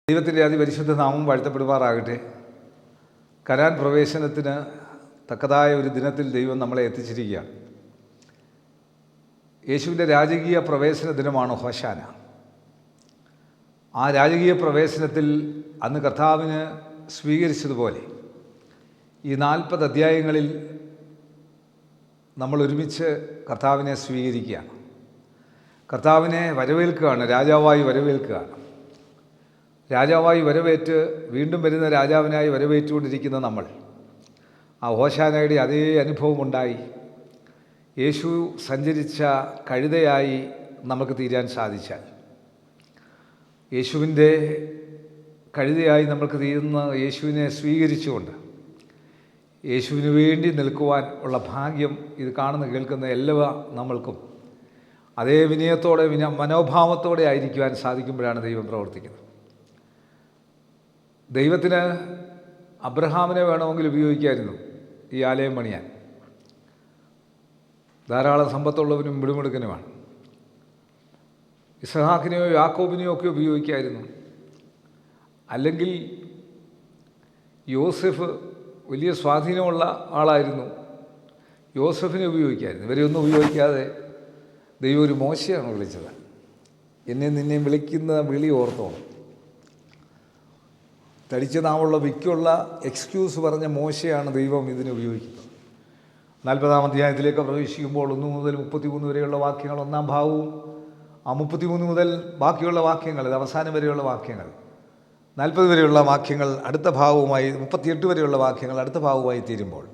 ദൈവത്തിൻ്റെ അതിപരിശുദ്ധ നാമം വാഴ്ത്തപ്പെടുമാറാകട്ടെ. കനാൻ പ്രവേശനത്തിന് തക്കതായ ഒരു ദിനത്തിൽ ദൈവം നമ്മളെ എത്തിച്ചിരിക്കുകയാണ്. യേശുവിൻ്റെ രാജകീയ പ്രവേശന ദിനമാണ് ഹോശാന. ആ രാജകീയ പ്രവേശനത്തിൽ അന്ന് കർത്താവിന് സ്വീകരിച്ചതുപോലെ ഈ 40 അധ്യായങ്ങളിൽ നമ്മൾ ഒരുമിച്ച് കർത്താവിനെ സ്വീകരിക്കുകയാണ്. കർത്താവിനെ വരവേൽക്കുകയാണ്, രാജാവായി വരവേൽക്കുകയാണ്. രാജാവായി വരവേറ്റ് വീണ്ടും വരുന്ന രാജാവിനായി വരവേറ്റുകൊണ്ടിരിക്കുന്ന നമ്മൾ ആ ഹോശാനയുടെ അതേ അനുഭവമുണ്ടായി യേശു സഞ്ചരിച്ച കഴുതയായി നമുക്ക് തീരാൻ സാധിച്ചാൽ, യേശുവിൻ്റെ കഴുതയായി നമുക്ക് തീരുന്ന യേശുവിനെ സ്വീകരിച്ചുകൊണ്ട് യേശുവിന് വേണ്ടി നിൽക്കുവാൻ ഉള്ള ഭാഗ്യം ഇത് കാണുന്ന കേൾക്കുന്ന എല്ലാ നമ്മൾക്കും അതേ വിനയത്തോടെ മനോഭാവത്തോടെ ആയിരിക്കുവാൻ സാധിക്കുമ്പോഴാണ് ദൈവം പ്രവർത്തിക്കുന്നത്. ദൈവത്തിന് അബ്രഹാമിനെ വേണമെങ്കിൽ ഉപയോഗിക്കായിരുന്നു ഈ ആലയം പണിയാൻ. ധാരാളം സമ്പത്തുള്ളവനും മിടുമിടുക്കനുമാണ്. ഇസ്ഹാക്കിനെയോ യാക്കോബിനെയോ ഒക്കെ ഉപയോഗിക്കായിരുന്നു. അല്ലെങ്കിൽ യോസെഫ് വലിയ സ്വാധീനമുള്ള ആളായിരുന്നു, യോസെഫിനെ ഉപയോഗിക്കായിരുന്നു. ഇവരെയൊന്നും ഉപയോഗിക്കാതെ ദൈവം ഒരു മോശയാണ് വിളിച്ചത്. എന്നെ നിന്നെ വിളിക്കുന്ന വിളി ഓർത്തോണം. തടിച്ച നാമുള്ള വിക്കുള്ള എക്സ്ക്യൂസ് പറഞ്ഞ മോശയാണ് ദൈവം ഇതിനെ ഉപയോഗിക്കുന്നത്. 40-ാം അധ്യായത്തിലേക്ക് പ്രവേശിക്കുമ്പോൾ 1 മുതൽ 33 വരെയുള്ള വാക്യങ്ങൾ ഒന്നാം ഭാഗവും, ആ 33 മുതൽ ബാക്കിയുള്ള വാക്യങ്ങൾ, ഇത് അവസാനം വരെയുള്ള വാക്യങ്ങൾ, 40 വരെയുള്ള വാക്യങ്ങൾ അടുത്ത ഭാഗവുമായി, 38 വരെയുള്ള വാക്യങ്ങൾ അടുത്ത ഭാഗവുമായി തീരുമ്പോൾ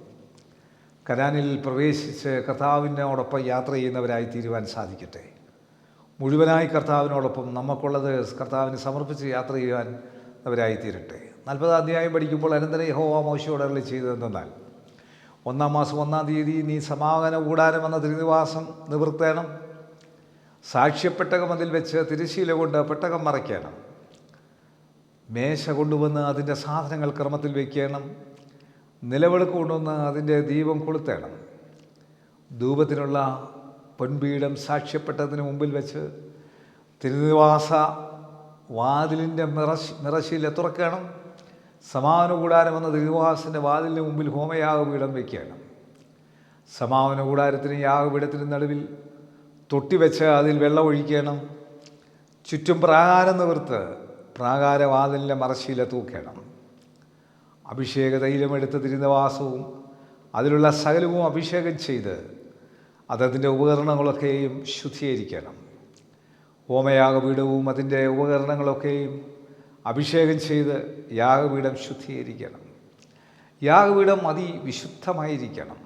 കനാനിൽ പ്രവേശിച്ച് കർത്താവിനോടൊപ്പം യാത്ര ചെയ്യുന്നവരായി തീരുവാൻ സാധിക്കട്ടെ. മുഴുവനായി കർത്താവിനോടൊപ്പം നമുക്കുള്ളത് കർത്താവിന് സമർപ്പിച്ച് യാത്ര ചെയ്യുവാൻ അവരായി തീരട്ടെ. 40-ാം അധ്യായം പഠിക്കുമ്പോൾ അനന്തരം യഹോവ മോശയോട് അരുളി ചെയ്തതെന്നാൽ, 1-ാം മാസം 1-ാം തീയതി നീ സമാഗമന കൂടാരം എന്ന തിരുനിവാസം നിവർത്തേണം. സാക്ഷ്യപ്പെട്ടകം അതിൽ വെച്ച് തിരശ്ശീല കൊണ്ട് പെട്ടകം മറയ്ക്കണം. മേശ കൊണ്ടുവന്ന് അതിൻ്റെ സാധനങ്ങൾ ക്രമത്തിൽ വയ്ക്കണം. നിലവിളക്ക് കൊണ്ടുവന്ന് അതിൻ്റെ ദീപം കൊളുത്തേണം. ധൂപത്തിനുള്ള പൊൻപീഠം സാക്ഷ്യപ്പെട്ടതിന് മുമ്പിൽ വെച്ച് തിരുനിവാസ വാതിലിൻ്റെ മിറശ്ശീല തുറക്കണം. സമാഗമന കൂടാരം എന്ന തിരുനിവാസത്തിൻ്റെ വാതിലിന് മുമ്പിൽ ഹോമയാഗപീഠം വയ്ക്കണം. സമാഗമന കൂടാരത്തിനും യാഗപീഠത്തിനും നടുവിൽ തൊട്ടിവെച്ച് അതിൽ വെള്ളം ഒഴിക്കണം. ചുറ്റും പ്രാകാരം നിവർത്ത് പ്രാകാരവാതിലിൻ്റെ മറശ്ശീല തൂക്കണം. അഭിഷേക തൈലമെടുത്ത തിരുനിവാസവും അതിലുള്ള സകലവും അഭിഷേകം ചെയ്ത് അതതിൻ്റെ ഉപകരണങ്ങളൊക്കെയും ശുദ്ധീകരിക്കണം. ഹോമയാഗപീഠവും അതിൻ്റെ ഉപകരണങ്ങളൊക്കെയും അഭിഷേകം ചെയ്ത് യാഗപീഠം ശുദ്ധീകരിക്കണം. യാഗപീഠം അതിവിശുദ്ധമായിരിക്കണം.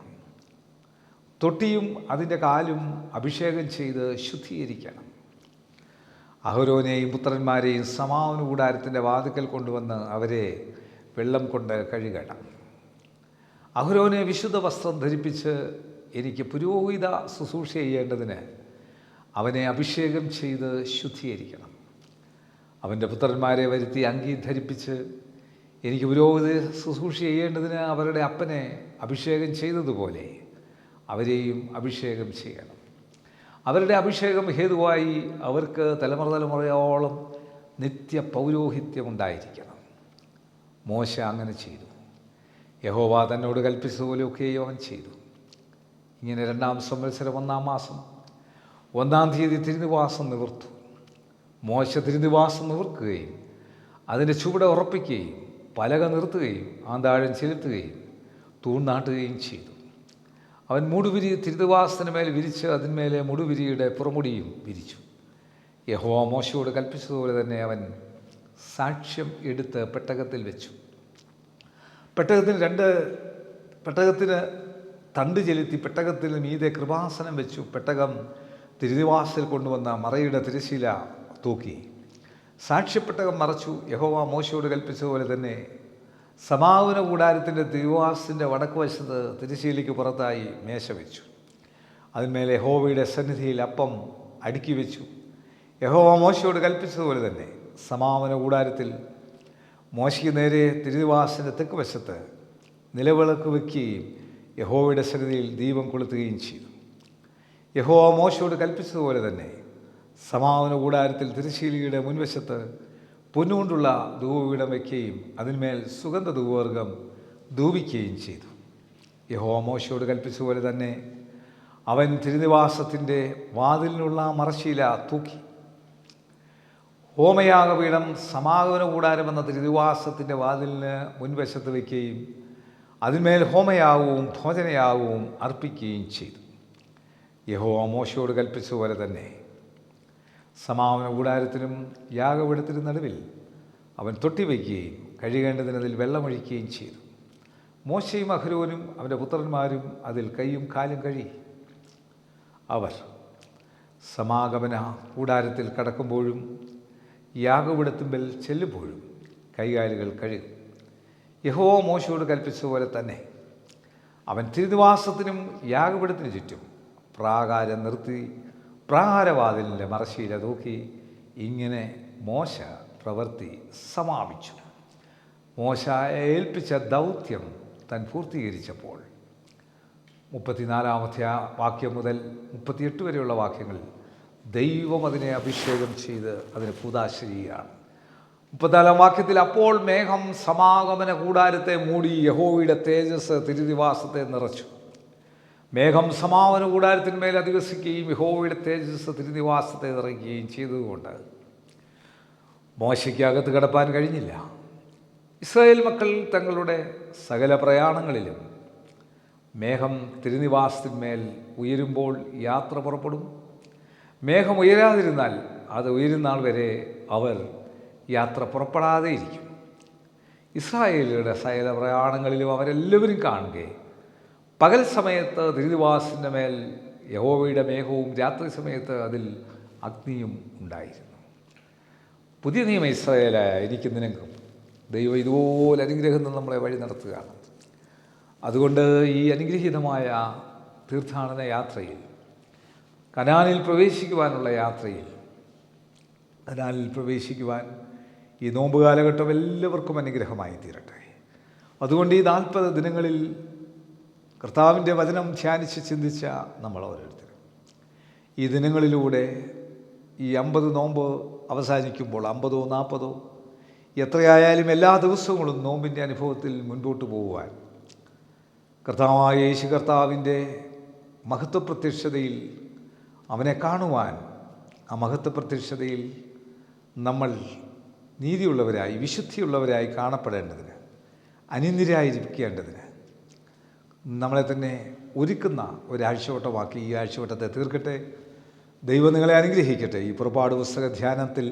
തൊട്ടിയും അതിൻ്റെ കാലും അഭിഷേകം ചെയ്ത് ശുദ്ധീകരിക്കണം. അഹരോനെയും പുത്രന്മാരെയും സമാഗമന കൂടാരത്തിൻ്റെ വാതിക്കൽ കൊണ്ടുവന്ന് അവരെ വെള്ളം കൊണ്ട് കഴുകണം. അഹരോനെ വിശുദ്ധ വസ്ത്രം ധരിപ്പിച്ച് എനിക്ക് പുരോഹിത ശുശ്രൂഷ ചെയ്യേണ്ടതിന് അവനെ അഭിഷേകം ചെയ്ത് ശുദ്ധീകരിക്കണം. അവൻ്റെ പുത്രന്മാരെ വരുത്തി അങ്കി ധരിപ്പിച്ച് എനിക്ക് പുരോഹിത ശുശ്രൂഷ ചെയ്യേണ്ടതിന് അവരുടെ അപ്പനെ അഭിഷേകം ചെയ്തതുപോലെ അവരെയും അഭിഷേകം ചെയ്യണം. അവരുടെ അഭിഷേകം ഹേതുവായി അവർക്ക് തലമുറയോളം നിത്യ പൗരോഹിത്യം ഉണ്ടായിരിക്കണം. മോശ അങ്ങനെ ചെയ്തു. യഹോവ തന്നോട് കൽപ്പിച്ചതുപോലെയൊക്കെയും അവൻ ചെയ്തു. ഇങ്ങനെ 2-ാം സംവത്സരം 1-ാം മാസം 1-ാം തീയതി തിരുനിവാസം നിവർത്തു. മോശ തിരുനിവാസം നിവർക്കുകയും അതിൻ്റെ ചുവട് ഉറപ്പിക്കുകയും പലക നിർത്തുകയും ആന്താഴം ചെലുത്തുകയും തൂൺനാട്ടുകയും ചെയ്തു. അവൻ മൂടുവിരി തിരുനിവാസത്തിന് മേൽ വിരിച്ച് അതിന്മേലെ മുടുവിരിയുടെ പുറമുടിയും വിരിച്ചു. യഹോവ മോശയോട് കൽപ്പിച്ചതുപോലെ തന്നെ അവൻ സാക്ഷ്യം എടുത്ത് പെട്ടകത്തിൽ വെച്ചു. പെട്ടകത്തിന് തണ്ട് ചെലുത്തി പെട്ടകത്തിന് മീതെ കൃപാസനം വെച്ചു. പെട്ടകം തിരുനിവാസത്തിൽ കൊണ്ടുവന്ന മറയുടെ തിരശ്ശീല തൂക്കി. സാക്ഷ്യപ്പെട്ടകം മറച്ചു. യഹോവ മോശയോട് കൽപ്പിച്ചതുപോലെ തന്നെ സമാഗമന കൂടാരത്തിൻ്റെ തിരുനിവാസത്തിൻ്റെ വടക്കുവശത്ത് തിരശ്ശീലയ്ക്ക് പുറത്തായി മേശ വെച്ചു. അതിന്മേലെ യഹോവയുടെ സന്നിധിയിൽ അപ്പം അടുക്കി വെച്ചു. യഹോവ മോശയോട് കൽപ്പിച്ചതുപോലെ തന്നെ സമാഗമന കൂടാരത്തിൽ മോശയ്ക്ക് നേരെ തിരുനിവാസത്തിൻ്റെ തെക്ക് വശത്ത് നിലവിളക്ക് വയ്ക്കുകയും യഹോവയുടെ സന്നിധിയിൽ ദീപം കൊളുത്തുകയും ചെയ്തു. യഹോവ മോശയോട് കൽപ്പിച്ചതുപോലെ തന്നെ സമാഗമന കൂടാരത്തിൽ തിരശ്ശീലയുടെ മുൻവശത്ത് പൊന്നുകൊണ്ടുള്ള ധൂപപീഠം വയ്ക്കുകയും അതിന്മേൽ സുഗന്ധ ധൂപവർഗം ധൂപിക്കുകയും ചെയ്തു. യഹോവ മോശയോട് കൽപ്പിച്ച പോലെ തന്നെ അവൻ തിരുനിവാസത്തിൻ്റെ വാതിലിനുള്ള മറശ്ശീല തൂക്കി. ഹോമയാഗപീഠം സമാഗമന കൂടാരം എന്ന തിരുനിവാസത്തിൻ്റെ വാതിലിന് മുൻവശത്ത് വയ്ക്കുകയും അതിന്മേൽ ഹോമയാഗവും ഭോജനയാഗവും അർപ്പിക്കുകയും ചെയ്തു. യഹോവ മോശയോട് കൽപ്പിച്ച പോലെ തന്നെ സമാഗമന കൂടാരത്തിനും യാഗപീഠത്തിനും നടുവിൽ അവൻ തൊട്ടി വയ്ക്കുകയും കഴുകേണ്ടതിന് അതിൽ വെള്ളമൊഴിക്കുകയും ചെയ്തു. മോശയും അഹരോനും അവൻ്റെ പുത്രന്മാരും അതിൽ കൈയും കാലും കഴുകി. അവർ സമാഗമന കൂടാരത്തിൽ കടക്കുമ്പോഴും യാഗപീഠത്തിന്മേൽ ചെല്ലുമ്പോഴും കൈകാലുകൾ കഴുകും. യഹോവ മോശയോട് കൽപ്പിച്ച പോലെ തന്നെ അവൻ തിരുനിവാസത്തിനും യാഗപീഠത്തിനു ചുറ്റും പ്രാകാരം നിർത്തി പ്രാകാരവാതിലിൻ്റെ മറശ്ശീല തൂക്കി. ഇങ്ങനെ മോശ പ്രവൃത്തി സമാപിച്ചു. മോശ ഏൽപ്പിച്ച ദൗത്യം താൻ പൂർത്തീകരിച്ചപ്പോൾ 34-ാമത്തെ വാക്യം മുതൽ 38 വരെയുള്ള വാക്യങ്ങളിൽ ദൈവം അതിനെ അഭിഷേകം ചെയ്ത് അതിനെ കൂദാശ ചെയ്യുകയാണ്. 34-ാം വാക്യത്തിൽ, അപ്പോൾ മേഘം സമാഗമന കൂടാരത്തെ മൂടി, യഹോവയുടെ തേജസ് തിരുനിവാസത്തെ നിറച്ചു. മേഘം സമാഗമന കൂടാരത്തിന്മേൽ അധിവസിക്കുകയും യഹോവയുടെ തേജസ് തിരുനിവാസത്തെ നിറയ്ക്കുകയും ചെയ്തതുകൊണ്ട് മോശയ്ക്ക് അകത്ത് കിടപ്പാൻ കഴിഞ്ഞില്ല. ഇസ്രായേൽ മക്കൾ തങ്ങളുടെ സകല പ്രയാണങ്ങളിലും മേഘം തിരുനിവാസത്തിന്മേൽ ഉയരുമ്പോൾ യാത്ര പുറപ്പെടും. മേഘം ഉയരാതിരുന്നാൽ അത് ഉയരുന്നാൾ വരെ അവർ യാത്ര പുറപ്പെടാതെ ഇരിക്കും. ഇസ്രായേലിയുടെ സകല പ്രയാണങ്ങളിലും അവരെല്ലാവരും കാണുകയെ പകൽ സമയത്ത് തിരുനിവാസത്തിൻ്റെ മേൽ യഹോവയുടെ മേഘവും രാത്രി സമയത്ത് അതിൽ അഗ്നിയും ഉണ്ടായിരുന്നു. പുതിയ നിയമ ഇസ്രായേലായ എനിക്കും നിനക്കും ദൈവം ഇതുപോലെ അനുഗ്രഹം നമ്മളെ വഴി നടത്തുകയാണ്. അതുകൊണ്ട് ഈ അനുഗ്രഹീതമായ തീർത്ഥാടന യാത്രയിൽ, കനാനിൽ പ്രവേശിക്കുവാനുള്ള യാത്രയിൽ, കനാനിൽ പ്രവേശിക്കുവാൻ ഈ നോമ്പ് കാലഘട്ടം എല്ലാവർക്കും അനുഗ്രഹമായി തീരട്ടെ. അതുകൊണ്ട് ഈ 40 ദിനങ്ങളിൽ കർത്താവിൻ്റെ വചനം ധ്യാനിച്ച് ചിന്തിച്ച നമ്മൾ ഓരോരുത്തരും ഈ ദിനങ്ങളിലൂടെ ഈ 50 നോമ്പ് അവസാനിക്കുമ്പോൾ 50-ഓ 40-ഓ എത്രയായാലും എല്ലാ ദിവസങ്ങളും നോമ്പിൻ്റെ അനുഭവത്തിൽ മുൻപോട്ട് പോകുവാൻ കർത്താവായ യേശു കർത്താവിൻ്റെ മഹത്വപ്രത്യക്ഷതയിൽ അവനെ കാണുവാൻ, ആ മഹത്വപ്രത്യക്ഷതയിൽ നമ്മൾ നീതിയുള്ളവരായി വിശുദ്ധിയുള്ളവരായി കാണപ്പെടേണ്ടതിന്, അനിന്ദരായിരിക്കേണ്ടതിന് നമ്മളെ തന്നെ ഒരുക്കുന്ന ഒരാഴ്ചവട്ടമാക്കി ഈ ആഴ്ചവട്ടത്തെ തീർക്കട്ടെ. ദൈവം നിങ്ങളെ അനുഗ്രഹിക്കട്ടെ. ഈ പുറപ്പാട് പുസ്തക ധ്യാനത്തിൽ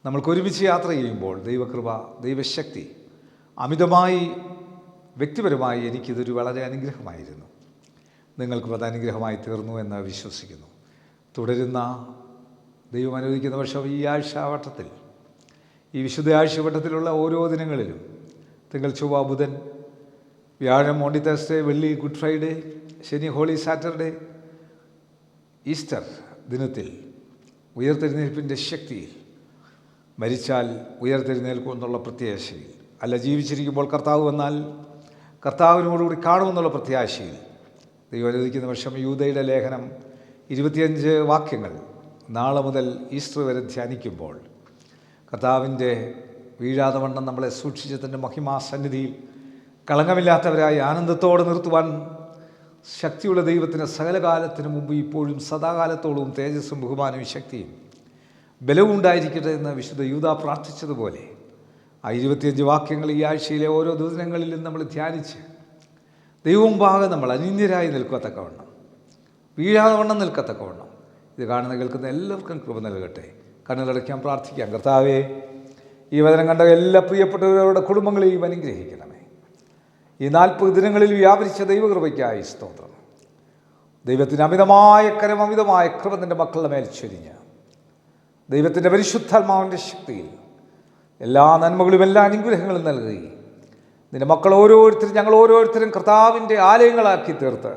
നമ്മൾക്ക് ഒരുമിച്ച് യാത്ര ചെയ്യുമ്പോൾ ദൈവകൃപ, ദൈവശക്തി അമിതമായി വ്യക്തിപരമായി എനിക്കിതൊരു വളരെ അനുഗ്രഹമായിരുന്നു. നിങ്ങൾക്കും അത് അനുഗ്രഹമായി തീർന്നു എന്ന് വിശ്വസിക്കുന്നു. തുടരുന്ന ദൈവം അനുവദിക്കുന്ന വർഷം ഈ ആഴ്ചവട്ടത്തിൽ, ഈ വിശുദ്ധ ആഴ്ചവട്ടത്തിലുള്ള ഓരോ ദിനങ്ങളിലും തിങ്കൾ, ചൊവ്വ, ബുധൻ, വ്യാഴം മോണ്ടി തേഴ്സ്ഡേ, വെള്ളി ഗുഡ് ഫ്രൈഡേ, ശനി ഹോളി സാറ്റർഡേ, ഈസ്റ്റർ ദിനത്തിൽ ഉയർത്തെഴുന്നേൽപ്പിൻ്റെ ശക്തിയിൽ, മരിച്ചാൽ ഉയർത്തെഴുന്നേൽക്കും എന്നുള്ള പ്രത്യാശയിൽ, അല്ല ജീവിച്ചിരിക്കുമ്പോൾ കർത്താവ് വന്നാൽ കർത്താവിനോടുകൂടി കാണുമെന്നുള്ള പ്രത്യാശയിൽ ദൈവം അനുവദിക്കുന്ന വർഷം യൂദയുടെ ലേഖനം 25 വാക്യങ്ങൾ നാളെ മുതൽ ഈസ്റ്റർ വരെ ധ്യാനിക്കുമ്പോൾ കർത്താവിൻ്റെ വീഴാതെ വണ്ണം നമ്മളെ സൂക്ഷിച്ച് തൻ്റെ മഹിമാസന്നിധിയിൽ കളങ്കമില്ലാത്തവരായി ആനന്ദത്തോടെ നിർത്തുവാൻ ശക്തിയുള്ള ദൈവത്തിന് സകലകാലത്തിന് മുമ്പ് ഇപ്പോഴും സദാകാലത്തോളവും തേജസ്സും ബഹുമാനവും ശക്തിയും ബലവും ഉണ്ടായിരിക്കട്ടെ എന്ന് വിശുദ്ധ യൂദാ പ്രാർത്ഥിച്ചതുപോലെ ആ 25 വാക്യങ്ങൾ ഈ ആഴ്ചയിലെ ഓരോ ദിവസങ്ങളിലും നമ്മൾ ധ്യാനിച്ച് ദൈവമുമ്പാകെ നമ്മൾ അനിന്യരായി നിൽക്കത്തക്കവണ്ണം, വീഴാതെ വണ്ണം നിൽക്കത്തക്കവണ്ണം ഇത് കാണുന്ന കേൾക്കുന്ന എല്ലാവർക്കും കൃപ നൽകട്ടെ. കണ്ണുകളടയ്ക്കാൻ പ്രാർത്ഥിക്കാം. കർത്താവേ, ഈ വചനം കണ്ട എല്ലാ പ്രിയപ്പെട്ടവരുടെ കുടുംബങ്ങളെയും അനുഗ്രഹിക്കണമേ. ഈ 40 ദിനങ്ങളിൽ വ്യാപരിച്ച ദൈവകൃപയ്ക്കായി സ്തോത്രം. ദൈവത്തിൻ്റെ അമിതമായ കരം, അമിതമായ കൃപ നിൻ്റെ മക്കളുടെ മേൽ ചൊരിഞ്ഞ് ദൈവത്തിൻ്റെ പരിശുദ്ധാത്മാവിൻ്റെ ശക്തിയിൽ എല്ലാ നന്മകളും എല്ലാ അനുഗ്രഹങ്ങളും നൽകുകയും നിൻ്റെ മക്കൾ ഓരോരുത്തരും, ഞങ്ങൾ ഓരോരുത്തരും കർത്താവിൻ്റെ ആലയങ്ങളാക്കി തീർത്ത്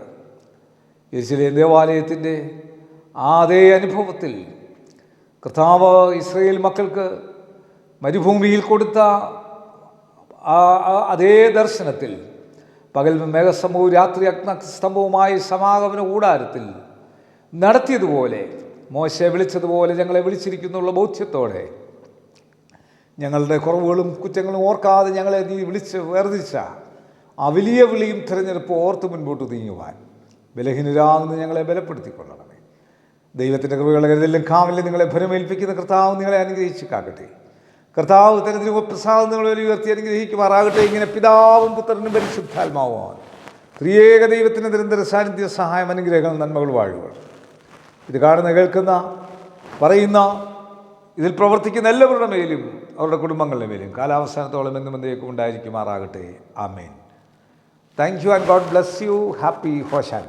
യെരൂശലേം ദേവാലയത്തിൻ്റെ അതേ അനുഭവത്തിൽ കർത്താവ് ഇസ്രായേൽ മക്കൾക്ക് മരുഭൂമിയിൽ കൊടുത്ത അതേ ദർശനത്തിൽ പകൽ മേഘസ്തംഭവും രാത്രി അഗ്നിസ്തംഭവുമായി സമാഗമന കൂടാരത്തിൽ നടത്തിയതുപോലെ, മോശയെ വിളിച്ചതുപോലെ ഞങ്ങളെ വിളിച്ചിരിക്കുന്നുള്ള ബോധ്യത്തോടെ ഞങ്ങളുടെ കുറവുകളും കുറ്റങ്ങളും ഓർക്കാതെ ഞങ്ങളെ നീ വിളിച്ച് വേർതിരിച്ച ആ വലിയ വിളിയും തിരഞ്ഞെടുപ്പ് ഓർത്ത് മുൻപോട്ട് നീങ്ങുവാൻ ബലഹീനരാകുന്ന ഞങ്ങളെ ബലപ്പെടുത്തിക്കൊള്ളണമേ. ദൈവത്തിൻ്റെ കൃപകളെ കരുതലും കാവലിൽ നിങ്ങളെ ഭരമേൽപ്പിക്കുന്ന കർത്താവ് നിങ്ങളെ അനുഗ്രഹിച്ച് കാക്കട്ടെ. കർത്താവ് തരത്തിലും പ്രസാദം നിങ്ങളെ ഉയർത്തി അനുഗ്രഹിക്കുമാറാകട്ടെ. ഇങ്ങനെ പിതാവും പുത്രനും പരിശുദ്ധാത്മാവുമാണ് ത്രിയേക ദൈവത്തിൻ്റെ നിരന്തര സാന്നിധ്യ സഹായം, അനുഗ്രഹങ്ങൾ, നന്മകൾ, വാഴുകൾ ഇത് കാണുന്ന, കേൾക്കുന്ന, പറയുന്ന, ഇതിൽ പ്രവർത്തിക്കുന്ന എല്ലാവരുടെ മേലും അവരുടെ കുടുംബങ്ങളുടെ മേലും കാലാവസാനത്തോളം എന്നും എന്നേക്കും ഉണ്ടായിരിക്കുമാറാകട്ടെ. ആമേൻ. Thank you and God bless you. Happy ഹോശാന.